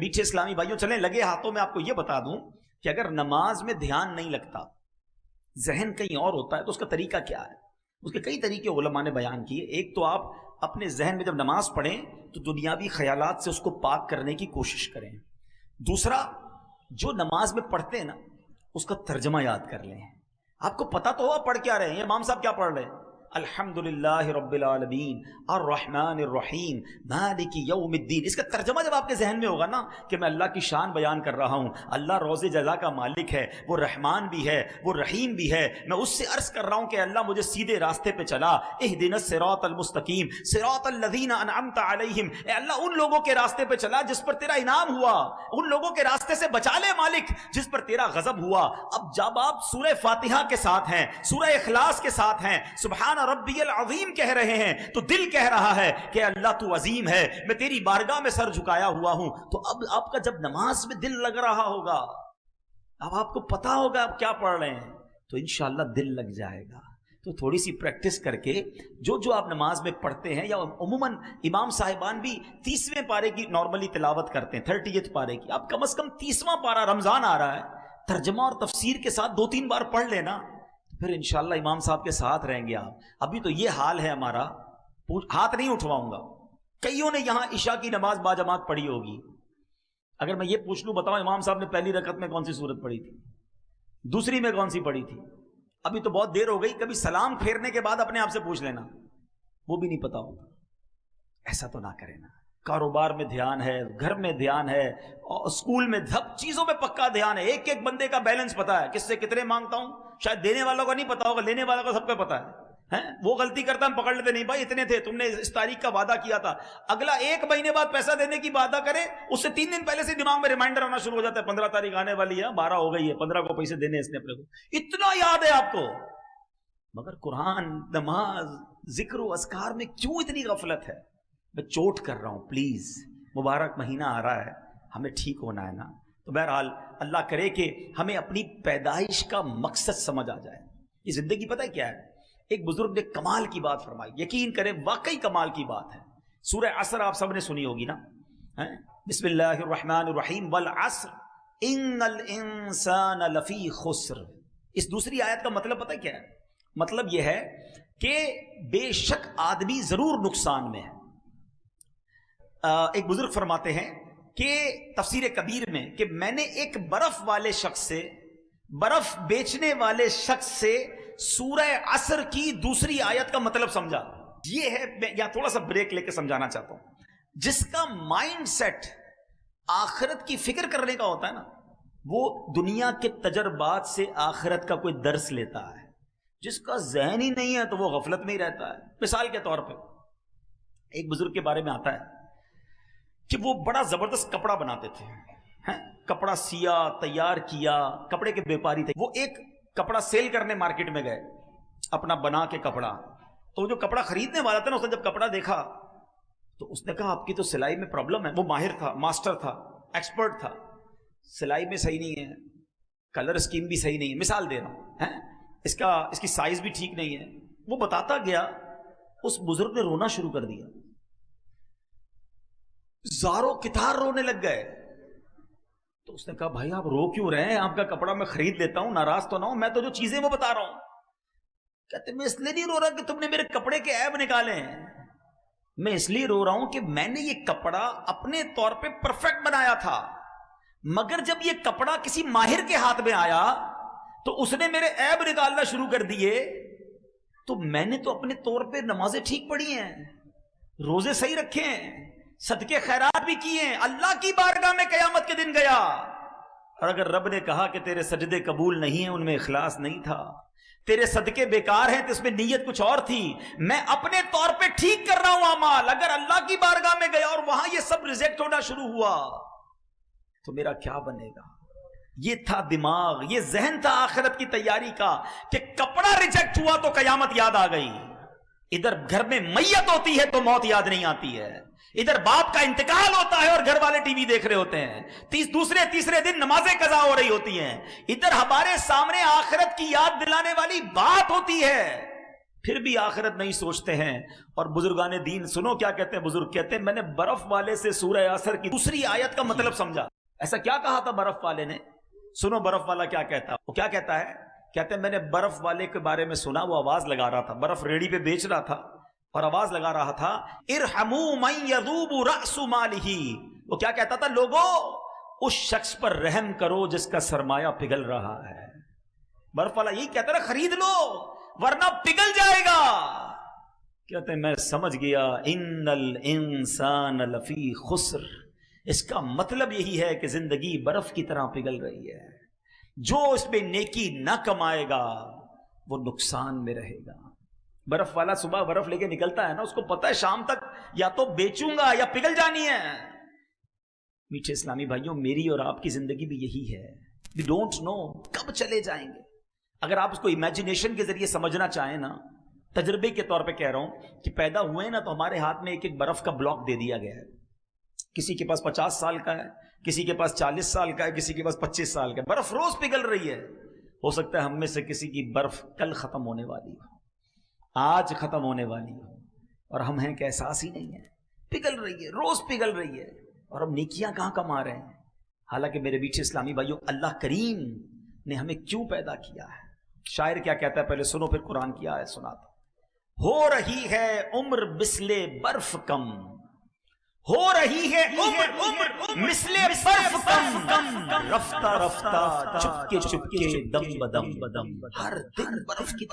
میٹھے اسلامی بھائیوں چلیں لگے ہاتھوں میں آپ کو یہ بتا دوں کہ اگر نماز میں دھیان نہیں لگتا، ذہن کہیں اور ہوتا ہے، تو اس کا طریقہ کیا ہے؟ اس کے کئی طریقے علماء نے بیان کیے. ایک تو آپ اپنے ذہن میں جب نماز پڑھیں تو دنیاوی خیالات سے اس کو پاک کرنے کی کوشش کریں. دوسرا، جو نماز میں پڑھتے ہیں نا اس کا ترجمہ یاد کر لیں. آپ کو پتا تو ہوا پڑھ کیا رہے ہیں. امام صاحب کیا پڑھ رہے ہیں؟ الحمدللہ رب العالمین الرحمن الرحیم مالک یوم الدین. اس کا ترجمہ جب آپ کے ذہن میں ہوگا نا کہ میں اللہ کی شان بیان کر رہا ہوں، اللہ روز جزا کا مالک ہے، وہ رحمان بھی ہے، وہ رحیم بھی ہے، میں اس سے عرض کر رہا ہوں کہ اللہ مجھے سیدھے راستے پہ چلا. اہدنا الصراط المستقیم صراط الذین انعمت علیہم. اے اللہ ان لوگوں کے راستے پہ چلا جس پر تیرا انعام ہوا، ان لوگوں کے راستے سے بچا لے مالک جس پر تیرا غضب ہوا. اب جب آپ سورہ فاتحہ کے ساتھ ہیں، سورہ اخلاص کے ساتھ ہیں، سبحان ربی العظیم کہہ رہے ہیں، تو دل کہہ رہا ہے کہ اللہ تو عظیم ہے، میں تیری بارگاہ میں سر جھکایا ہوا ہوں. تو اب آپ کا جب نماز میں دل لگ رہا ہوگا، اب آپ کو پتا ہوگا آپ کیا پڑھ رہے ہیں، تو انشاءاللہ دل لگ جائے گا. تو تھوڑی سی پریکٹس کر کے جو آپ نماز میں پڑھتے ہیں، یا عموماً امام صاحبان بھی 30ویں پارے کی نارملی تلاوت کرتے ہیں، 30 پارے کی. اب کم از کم 30واں پارہ، رمضان آ رہا ہے، ترجمہ اور تفسیر کے ساتھ 2-3 بار پڑھ لینا، پھر انشاءاللہ امام صاحب کے ساتھ رہیں گے آپ. ابھی تو یہ حال ہے ہمارا، ہاتھ نہیں اٹھواؤں گا. کئیوں نے یہاں عشاء کی نماز باجماعت پڑھی ہوگی. اگر میں یہ پوچھ لوں، بتاؤ امام صاحب نے پہلی رکعت میں کون سی سورت پڑھی تھی، دوسری میں کون سی پڑھی تھی؟ ابھی تو بہت دیر ہو گئی. کبھی سلام پھیرنے کے بعد اپنے آپ سے پوچھ لینا، وہ بھی نہیں پتا ہوتا. ایسا تو نہ کرے نا. کاروبار میں دھیان ہے، گھر میں دھیان ہے، اور اسکول میں سب چیزوں میں پکا دھیان ہے. ایک بندے کا بیلنس پتا ہے، کس سے کتنے مانگتا ہوں. شاید دینے والوں کا نہیں پتا ہوگا، لینے والوں کا سب کو پتا ہے. وہ غلطی کرتا ہم پکڑ لیتے، نہیں بھائی اتنے تھے، تم نے اس تاریخ کا وعدہ کیا تھا. اگلا 1 مہینے بعد پیسہ دینے کی وعدہ کرے، اس سے 3 دن پہلے سے دماغ میں ریمائنڈر آنا شروع ہو جاتا ہے، 15 تاریخ آنے والی ہے، 12 ہو گئی ہے، 15 کو پیسے دینے اس نے اپنے کو. اتنا یاد ہے آپ کو. مگر قرآن، نماز، ذکر و اذکار میں کیوں اتنی غفلت ہے؟ میں چوٹ کر رہا ہوں. پلیز، مبارک مہینہ آ رہا ہے، ہمیں ٹھیک ہونا ہے نا. تو بہرحال اللہ کرے کہ ہمیں اپنی پیدائش کا مقصد سمجھ آ جائے. یہ زندگی پتہ ہے کیا ہے؟ ایک بزرگ نے کمال کی بات فرمائی، یقین کریں واقعی کمال کی بات ہے. سورہ عصر آپ سب نے سنی ہوگی نا. بسم اللہ الرحمن الرحیم والعصر ان الانسان لفی خسر. اس دوسری آیت کا مطلب پتہ ہے کیا ہے؟ مطلب یہ ہے کہ بے شک آدمی ضرور نقصان میں ہے. ایک بزرگ فرماتے ہیں کہ تفسیر کبیر میں کہ میں نے ایک برف والے شخص سے، برف بیچنے والے شخص سے سورہ عصر کی دوسری آیت کا مطلب سمجھا. یہ ہے، میں یہاں تھوڑا سا بریک لے کے سمجھانا چاہتا ہوں. جس کا مائنڈ سیٹ آخرت کی فکر کرنے کا ہوتا ہے نا، وہ دنیا کے تجربات سے آخرت کا کوئی درس لیتا ہے. جس کا ذہن ہی نہیں ہے تو وہ غفلت میں ہی رہتا ہے. مثال کے طور پہ ایک بزرگ کے بارے میں آتا ہے کہ وہ بڑا زبردست کپڑا بناتے تھے. کپڑا سیا، تیار کیا، کپڑے کے بیپاری تھے. وہ ایک کپڑا سیل کرنے مارکیٹ میں گئے، اپنا بنا کے کپڑا. تو جو کپڑا خریدنے والا تھا نا، اس نے جب کپڑا دیکھا تو اس نے کہا آپ کی تو سلائی میں پرابلم ہے. وہ ماہر تھا، ماسٹر تھا، ایکسپرٹ تھا. سلائی میں صحیح نہیں ہے، کلر اسکیم بھی صحیح نہیں ہے، مثال دے رہا ہوں، اس کی سائز بھی ٹھیک نہیں ہے. وہ بتاتا گیا. اس بزرگ نے رونا شروع کر دیا، زاروں کتار رونے لگ گئے. تو اس نے کہا بھائی آپ رو کیوں رہے ہیں؟ آپ کا کپڑا میں خرید لیتا ہوں، ناراض تو نہ ہوں، میں تو جو چیزیں وہ بتا رہا ہوں. کہتے میں اس لیے نہیں رو رہا کہ تم نے میرے کپڑے کے عیب نکالے ہیں، میں اس لیے رو رہا ہوں کہ میں نے یہ کپڑا اپنے طور پہ پرفیکٹ بنایا تھا، مگر جب یہ کپڑا کسی ماہر کے ہاتھ میں آیا تو اس نے میرے عیب نکالنا شروع کر دیے. تو میں نے تو اپنے طور پہ نمازیں ٹھیک پڑھی ہیں، روزے صحیح رکھے ہیں، صدقے خیرات بھی کیے ہیں، اللہ کی بارگاہ میں قیامت کے دن گیا. اور اگر رب نے کہا کہ تیرے سجدے قبول نہیں ہیں، ان میں اخلاص نہیں تھا، تیرے صدقے بیکار ہیں، تو اس میں نیت کچھ اور تھی، میں اپنے طور پہ ٹھیک کر رہا ہوں اعمال، اگر اللہ کی بارگاہ میں گیا اور وہاں یہ سب ریجیکٹ ہونا شروع ہوا تو میرا کیا بنے گا؟ یہ تھا دماغ، یہ ذہن تھا آخرت کی تیاری کا کہ کپڑا ریجیکٹ ہوا تو قیامت یاد آ گئی. ادھر گھر میں میت ہوتی ہے تو موت یاد نہیں آتی ہے، ادھر باپ کا انتقال ہوتا ہے اور گھر والے ٹی وی دیکھ رہے ہوتے ہیں، تیسرے دن نمازیں قضا ہو رہی ہوتی ہیں. ادھر ہمارے سامنے آخرت کی یاد دلانے والی بات ہوتی ہے پھر بھی آخرت نہیں سوچتے ہیں. اور بزرگان دین سنو کیا کہتے ہیں بزرگ, کہتے ہیں میں نے برف والے سے سورہ عصر کی دوسری آیت کا مطلب سمجھا. ایسا کیا کہا تھا برف والے نے؟ سنو برف والا کیا کہتا ہے. وہ کیا کہتا ہے؟ کہتے ہیں میں نے برف والے کے بارے میں سنا, وہ آواز لگا رہا تھا, برف ریڑھی پہ بیچ رہا تھا اور آواز لگا رہا تھا ارحموا من یذوب رأس مالہ. وہ کیا کہتا تھا؟ لوگوں اس شخص پر رحم کرو جس کا سرمایہ پگھل رہا ہے. برف والا یہی کہتا ہے خرید لو ورنہ پگھل جائے گا. کہتے ہیں میں سمجھ گیا ان الانسان لفی خسر. اس کا مطلب یہی ہے کہ زندگی برف کی طرح پگھل رہی ہے. جو اس پہ نیکی نہ کمائے گا وہ نقصان میں رہے گا. برف والا صبح برف لے کے نکلتا ہے نا, اس کو پتا ہے شام تک یا تو بیچوں گا یا پگھل جانی ہے. میٹھے اسلامی بھائیوں, میری اور آپ کی زندگی بھی یہی ہے. وی ڈونٹ نو کب چلے جائیں گے. اگر آپ اس کو امیجنیشن کے ذریعے سمجھنا چاہیں نا, تجربے کے طور پہ کہہ رہا ہوں کہ پیدا ہوئے نا تو ہمارے ہاتھ میں ایک ایک برف کا بلاک دے دیا گیا ہے. کسی کے پاس 50 سال کا ہے, کسی کے پاس 40 سال کا ہے, کسی کے پاس 25 سال کا ہے. برف روز پگھل رہی ہے. ہو سکتا ہے ہم میں سے کسی کی برف کل ختم ہونے والی ہو, آج ختم ہونے والی ہو, اور ہم ہیں کہ احساس ہی نہیں ہے. پگھل رہی ہے, روز پگھل رہی ہے, اور ہم نیکیاں کہاں کما رہے ہیں. حالانکہ میرے میٹھے اسلامی بھائیوں, اللہ کریم نے ہمیں کیوں پیدا کیا ہے. شاعر کیا کہتا ہے, پہلے سنو پھر قرآن کی آیت سناتا. ہو رہی ہے عمر مثل برف کم, ہو رہی ہے عمر مثل برف کم, رفتہ رفتہ چپکے چپکے دم بدم, ہر دن برف کی